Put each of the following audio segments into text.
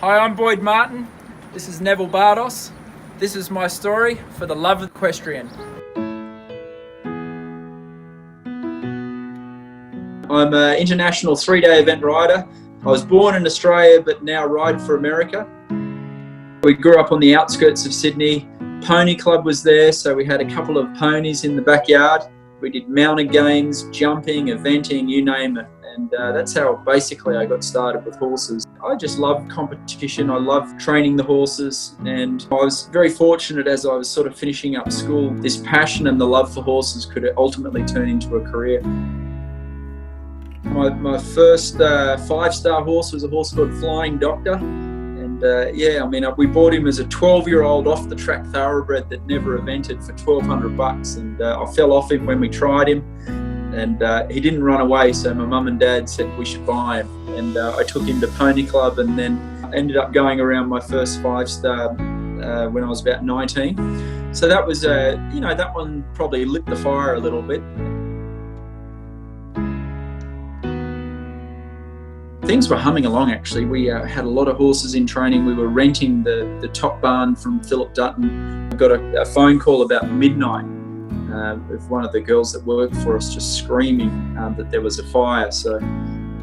Hi, I'm Boyd Martin. This is Neville Bardos. This is my story for the love of equestrian. I'm an international 3-day event rider. I was born in Australia but now ride for America. We grew up on the outskirts of Sydney. Pony Club was there, so we had a couple of ponies in the backyard. We did mounted games, jumping, eventing, you name it. And that's how basically I got started with horses. I just love competition. I love training the horses, and I was very fortunate as I was sort of finishing up school. This passion and the love for horses could ultimately turn into a career. My first 5-star horse was a horse called Flying Doctor. And we bought him as a 12-year-old off-the-track thoroughbred that never evented for $1,200. And I fell off him when we tried him. And he didn't run away, so my mum and dad said we should buy him. And I took him to Pony Club and then ended up going around my first 5-star when I was about 19. So that was, that one probably lit the fire a little bit. Things were humming along actually. We had a lot of horses in training. We were renting the top barn from Philip Dutton. I got a phone call about midnight with one of the girls that worked for us just screaming that there was a fire. So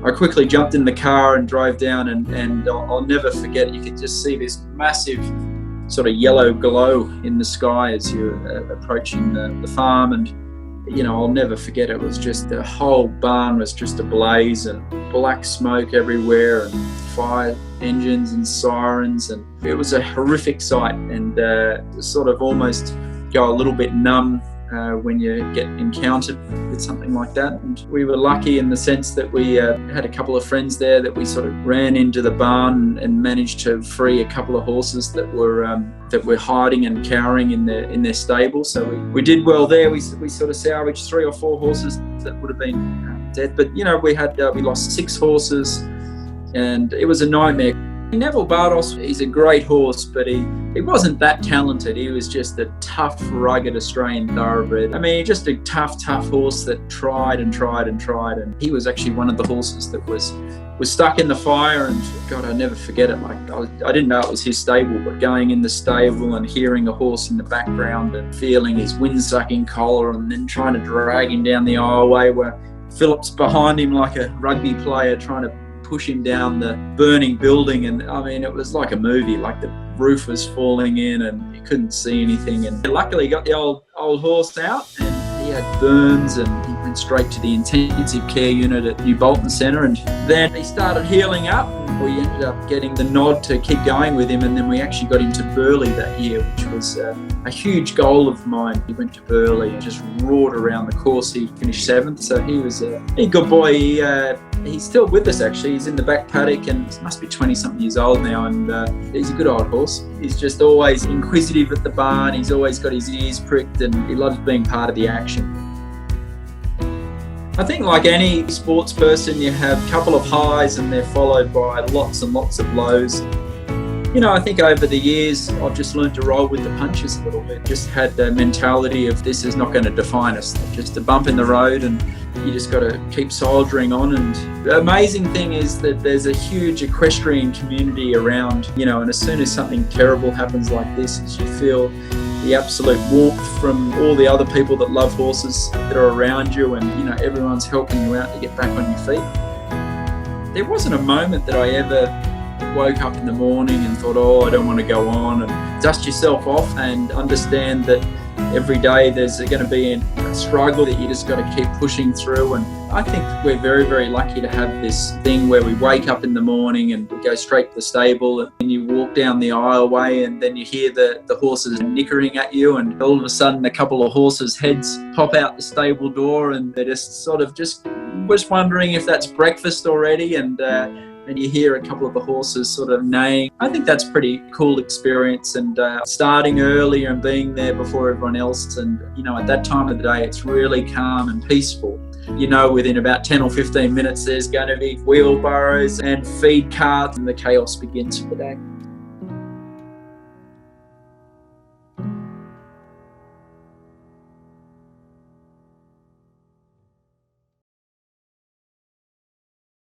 I quickly jumped in the car and drove down, and I'll never forget it. You could just see this massive sort of yellow glow in the sky as you're approaching the farm. And I'll never forget it. It was just the whole barn was just ablaze and black smoke everywhere and fire engines and sirens, and it was a horrific sight, and sort of almost go a little bit numb when you get encountered with something like that. And we were lucky in the sense that we had a couple of friends there that we sort of ran into the barn and managed to free a couple of horses that were hiding and cowering in their stable. So we did well there. We sort of salvaged 3 or 4 horses that would have been dead. But we lost 6 horses, and it was a nightmare. Neville Bardos, he's a great horse, but he wasn't that talented. He was just a tough, rugged Australian thoroughbred. I mean, just a tough horse that tried and tried and tried. And he was actually one of the horses that was stuck in the fire. And God, I'll never forget it. Like I didn't know it was his stable, but going in the stable and hearing a horse in the background and feeling his wind-sucking collar, and then trying to drag him down the aisleway where Philip's behind him like a rugby player trying to push him down the burning building. And I mean, it was like a movie. Like the roof was falling in and you couldn't see anything. And luckily he got the old horse out, and he had burns, and he went straight to the intensive care unit at New Bolton Centre. And then he started healing up, and we ended up getting the nod to keep going with him. And then we actually got him to Burleigh that year, which was a huge goal of mine. He went to Burleigh and just roared around the course. He finished 7th, so he was a good boy. He's still with us actually. He's in the back paddock, and he must be 20-something years old now, and he's a good old horse. He's just always inquisitive at the barn. He's always got his ears pricked, and he loves being part of the action. I think like any sports person, you have a couple of highs and they're followed by lots and lots of lows. I think over the years, I've just learned to roll with the punches a little bit. Just had the mentality of this is not going to define us. Just a bump in the road, and you just got to keep soldiering on. And the amazing thing is that there's a huge equestrian community around, and as soon as something terrible happens like this, you feel the absolute warmth from all the other people that love horses that are around you, and everyone's helping you out to get back on your feet. There wasn't a moment that I ever woke up in the morning and thought, I don't want to go on. And dust yourself off and understand that every day there's going to be a struggle that you just got to keep pushing through. And I think we're very, very lucky to have this thing where we wake up in the morning and we go straight to the stable, and you walk down the aisleway, and then you hear the horses nickering at you, and all of a sudden a couple of horses' heads pop out the stable door, and they're just sort of just wondering if that's breakfast already, and you hear a couple of the horses sort of neighing. I think that's a pretty cool experience, and starting earlier and being there before everyone else. And, at that time of the day, it's really calm and peaceful. Within about 10 or 15 minutes, there's going to be wheelbarrows and feed carts, and the chaos begins for the day.